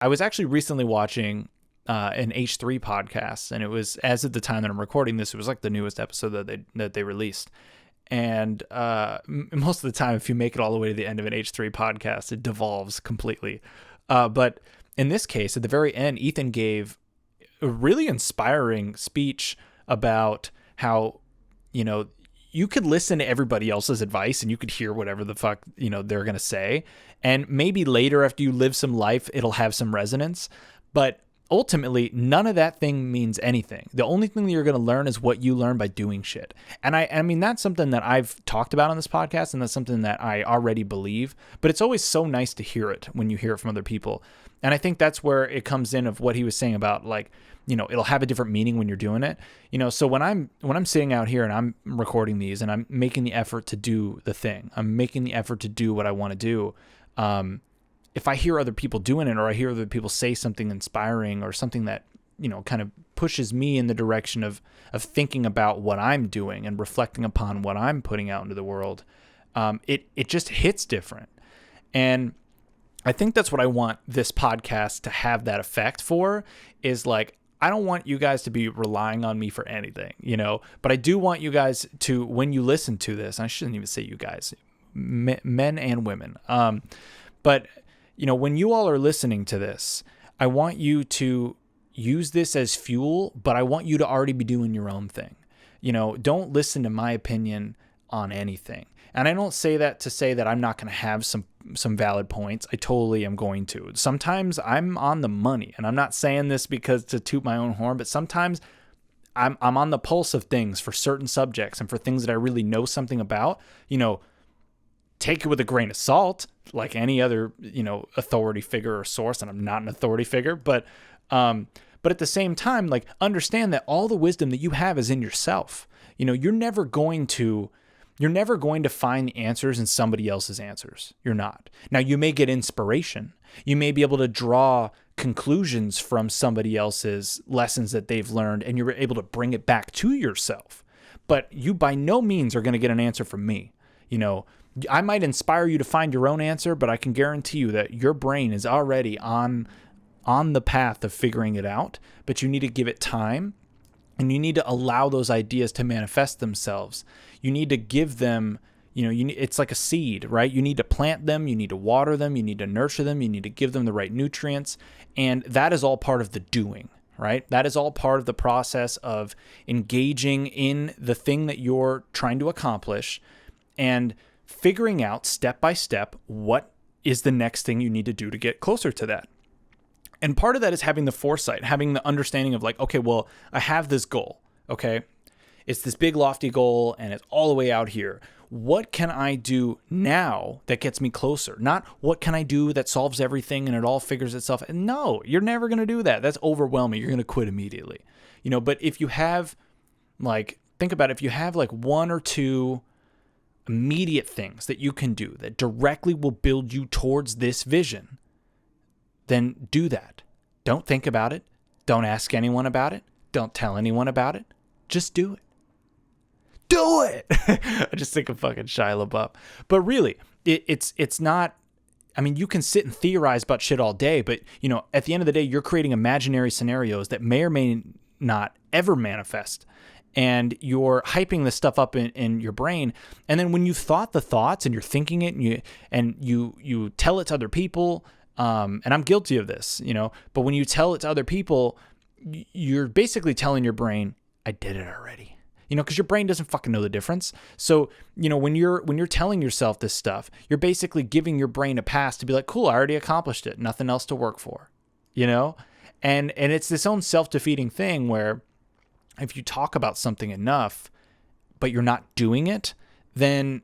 I was actually recently watching an H3 podcast, and it was, as of the time that I'm recording this, it was like the newest episode that they released. And most of the time, if you make it all the way to the end of an H3 podcast, it devolves completely. But in this case, at the very end, Ethan gave a really inspiring speech about how, you could listen to everybody else's advice and you could hear whatever the fuck, they're going to say. And maybe later after you live some life, it'll have some resonance. But ultimately, none of that thing means anything. The only thing that you're going to learn is what you learn by doing shit. And I mean, that's something that I've talked about on this podcast, and that's something that I already believe, but it's always so nice to hear it when you hear it from other people. And I think that's where it comes in of what he was saying about, like, it'll have a different meaning when you're doing it. So when I'm sitting out here and I'm recording these and I'm making the effort to do the thing, I'm making the effort to do what I want to do. If I hear other people doing it, or I hear other people say something inspiring or something that, kind of pushes me in the direction of thinking about what I'm doing and reflecting upon what I'm putting out into the world, it just hits different. And I think that's what I want this podcast to have that effect for, is like, I don't want you guys to be relying on me for anything, but I do want you guys to, when you listen to this, I shouldn't even say you guys, men and women. But when you all are listening to this, I want you to use this as fuel, but I want you to already be doing your own thing. Don't listen to my opinion on anything. And I don't say that to say that I'm not going to have some valid points. I totally am going to. Sometimes I'm on the money, and I'm not saying this because to toot my own horn, but sometimes I'm on the pulse of things for certain subjects and for things that I really know something about. Take it with a grain of salt, like any other, authority figure or source. And I'm not an authority figure, but at the same time, like, understand that all the wisdom that you have is in yourself. You're never going to find the answers in somebody else's answers. You're not. Now, you may get inspiration. You may be able to draw conclusions from somebody else's lessons that they've learned, and you're able to bring it back to yourself. But you by no means are going to get an answer from me. I might inspire you to find your own answer, but I can guarantee you that your brain is already on the path of figuring it out, but you need to give it time, and you need to allow those ideas to manifest themselves. You need to give them, it's like a seed, right? You need to plant them, you need to water them, you need to nurture them, you need to give them the right nutrients, and that is all part of the doing, right? That is all part of the process of engaging in the thing that you're trying to accomplish and figuring out step by step what is the next thing you need to do to get closer to that. And part of that is having the foresight, having the understanding of like, okay, well, I have this goal, okay? It's this big lofty goal and it's all the way out here. What can I do now that gets me closer? Not what can I do that solves everything and it all figures itself. No, you're never going to do that. That's overwhelming. You're going to quit immediately. But if you have think about it, if you have like one or two immediate things that you can do that directly will build you towards this vision, then do that. Don't think about it. Don't ask anyone about it. Don't tell anyone about it. Just do it. Do it! I just think of fucking Shia LaBeouf. But really, it's not, I mean, you can sit and theorize about shit all day, but, at the end of the day, you're creating imaginary scenarios that may or may not ever manifest. And you're hyping this stuff up in your brain. And then when you've thought the thoughts and you're thinking it and you tell it to other people, and I'm guilty of this, but when you tell it to other people, you're basically telling your brain, I did it already. Because your brain doesn't fucking know the difference. So, when you're telling yourself this stuff, you're basically giving your brain a pass to be like, cool, I already accomplished it. Nothing else to work for, And it's this own self-defeating thing where if you talk about something enough, but you're not doing it, then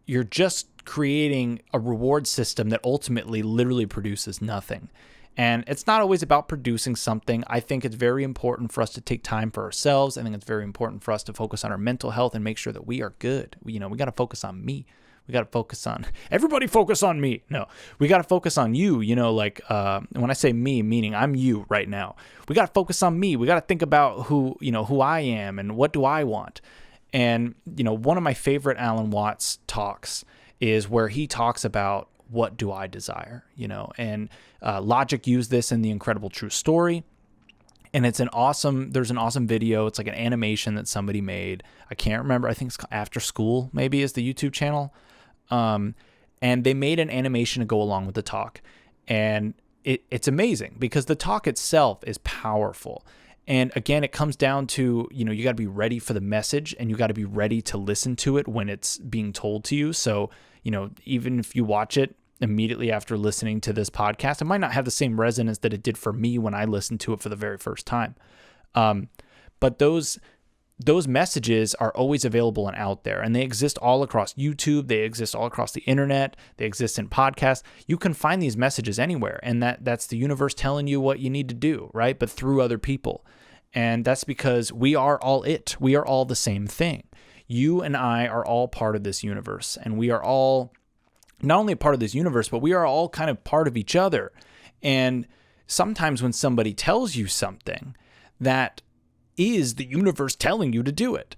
you're just creating a reward system that ultimately literally produces nothing. And it's not always about producing something. I think it's very important for us to take time for ourselves. I think it's very important for us to focus on our mental health and make sure that we are good. We got to focus on me. We got to focus on everybody. Focus on me. No, we got to focus on you. When I say me, meaning I'm you right now. We got to focus on me. We got to think about who I am and what do I want. And one of my favorite Alan Watts talks is where he talks about what do I desire, and Logic used this in The Incredible True Story. And there's an awesome video. It's like an animation that somebody made. I can't remember. I think it's After School, maybe, is the YouTube channel. And they made an animation to go along with the talk. And it's amazing because the talk itself is powerful. And again, it comes down to, you got to be ready for the message, and you got to be ready to listen to it when it's being told to you. So, even if you watch it immediately after listening to this podcast, it might not have the same resonance that it did for me when I listened to it for the very first time. But those messages are always available and out there, and they exist all across YouTube. They exist all across the internet. They exist in podcasts. You can find these messages anywhere, and that's the universe telling you what you need to do, right? But through other people. And that's because we are all it. We are all the same thing. You and I are all part of this universe, and we are all not only a part of this universe, but we are all kind of part of each other. And sometimes when somebody tells you something, that is the universe telling you to do it.